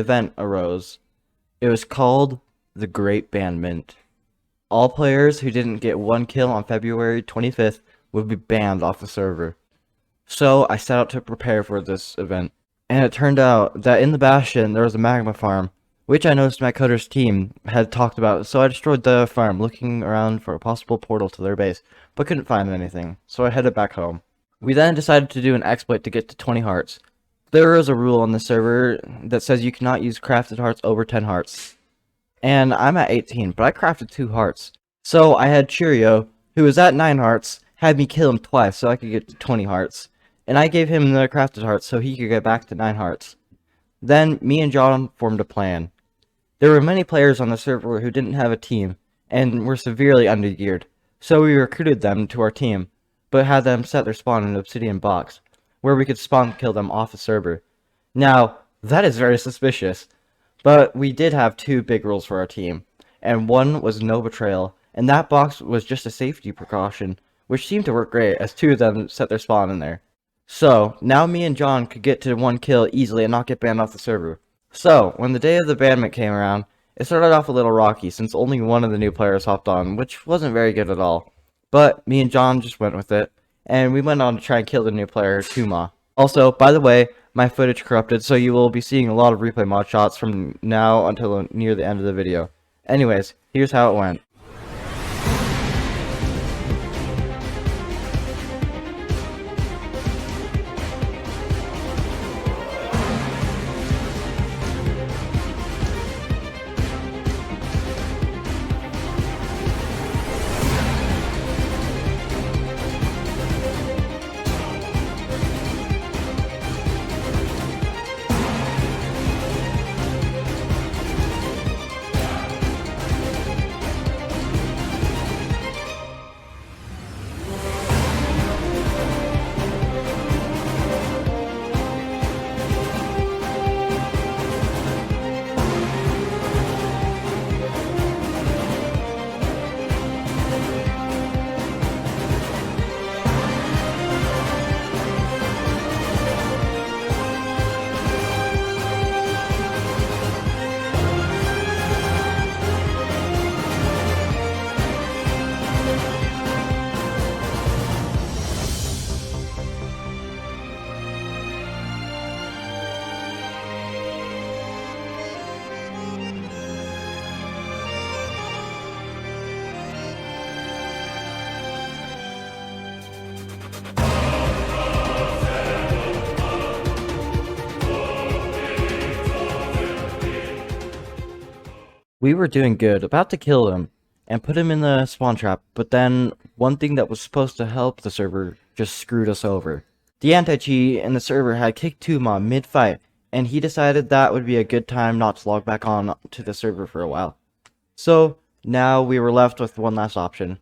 event arose. It was called the Great Banment. All players who didn't get one kill on February 25th would be banned off the server. So I set out to prepare for this event, and it turned out that in the Bastion there was a magma farm, which I noticed Coder's team had talked about, so I destroyed the farm, looking around for a possible portal to their base, but couldn't find anything, so I headed back home. We then decided to do an exploit to get to 20 hearts. There is a rule on the server that says you cannot use crafted hearts over 10 hearts. And I'm at 18, but I crafted 2 hearts. So I had Cheerio, who was at 9 hearts, had me kill him twice so I could get to 20 hearts. And I gave him the crafted hearts so he could get back to 9 hearts. Then me and John formed a plan. There were many players on the server who didn't have a team and were severely undergeared, so we recruited them to our team, but had them set their spawn in an obsidian box, where we could spawn kill them off the server. Now, that is very suspicious, but we did have 2 big rules for our team, and one was no betrayal, and that box was just a safety precaution, which seemed to work great as 2 of them set their spawn in there. So, now me and John could get to 1 kill easily and not get banned off the server. So, when the day of the banment came around, it started off a little rocky since only one of the new players hopped on, which wasn't very good at all. But me and John just went with it, and we went on to try and kill the new player, Tuma. Also, by the way, my footage corrupted, so you will be seeing a lot of replay mod shots from now until near the end of the video. Anyways, here's how it went. We were doing good, about to kill him, and put him in the spawn trap, but then one thing that was supposed to help the server just screwed us over. The anti-cheat in the server had kicked Tuma mid-fight, and he decided that would be a good time not to log back on to the server for a while. So, now we were left with one last option.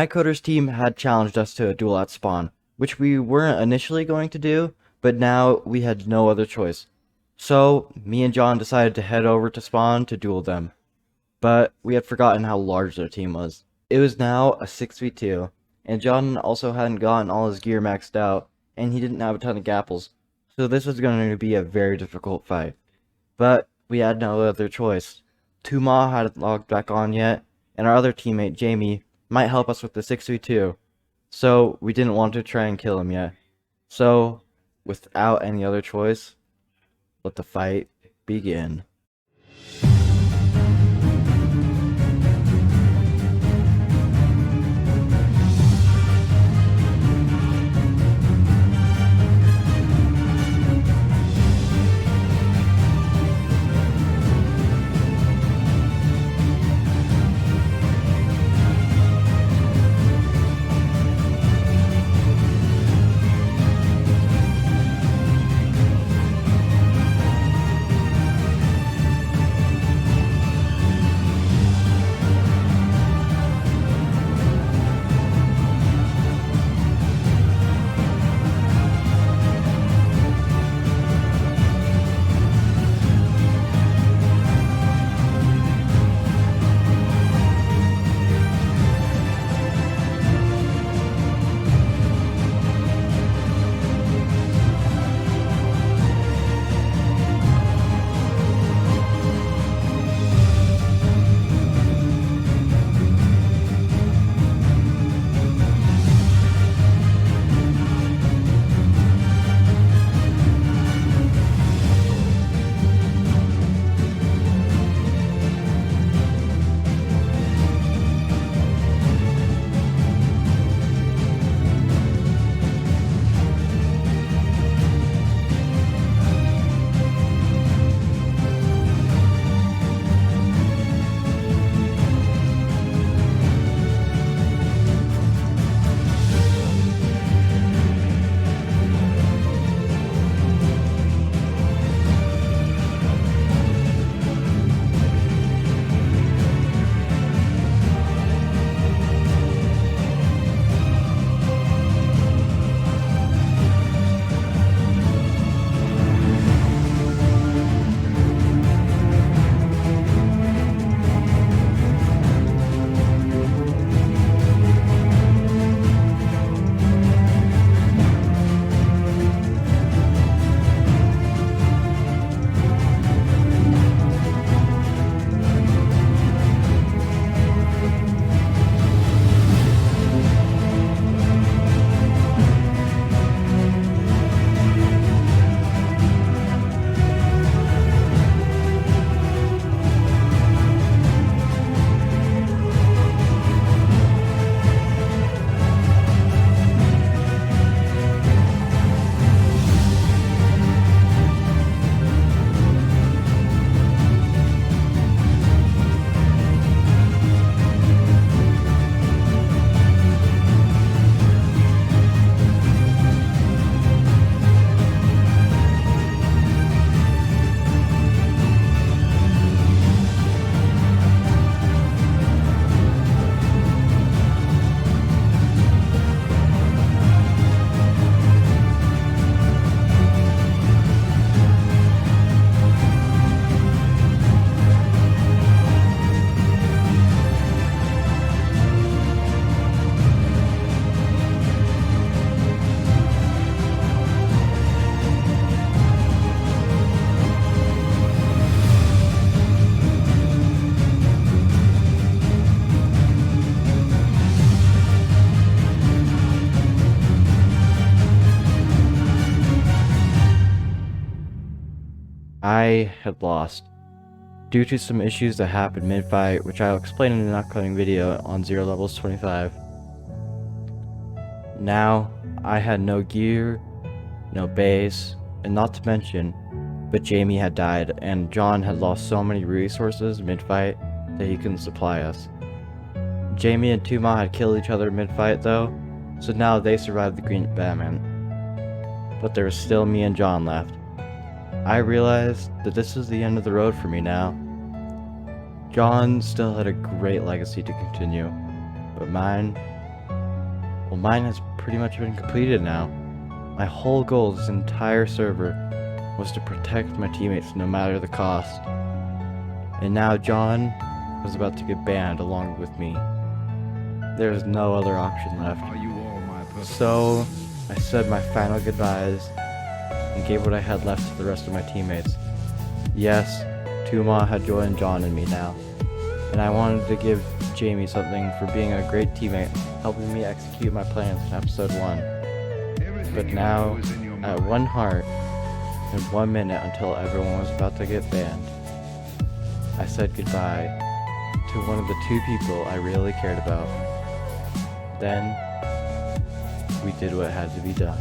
Coder's team had challenged us to a duel at spawn, which we weren't initially going to do, but now we had no other choice. So, me and John decided to head over to spawn to duel them. But we had forgotten how large their team was. It was now a 6v2, and John also hadn't gotten all his gear maxed out, and he didn't have a ton of gapples, so this was going to be a very difficult fight. But we had no other choice. Tuma hadn't logged back on yet, and our other teammate, Jamie, might help us with the 6v2, so we didn't want to try and kill him yet. So, without any other choice, let the fight begin. I had lost due to some issues that happened mid-fight, which I'll explain in an upcoming video on Zero Levels 25. Now, I had no gear, no base, and not to mention, but Jamie had died, and John had lost so many resources mid-fight that he couldn't supply us. Jamie and Tuma had killed each other mid-fight though, so now they survived the Green Batman. But there was still me and John left. I realized that this was the end of the road for me now. John still had a great legacy to continue, but mine has pretty much been completed now. My whole goal of this entire server was to protect my teammates no matter the cost. And now John was about to get banned along with me. There was no other option left. So I said my final goodbyes and gave what I had left to the rest of my teammates. Yes, Tuma had joined John and me now, and I wanted to give Jamie something for being a great teammate, helping me execute my plans in episode 1. But now, at one heart, in 1 minute until everyone was about to get banned, I said goodbye to one of the 2 people I really cared about. Then, we did what had to be done.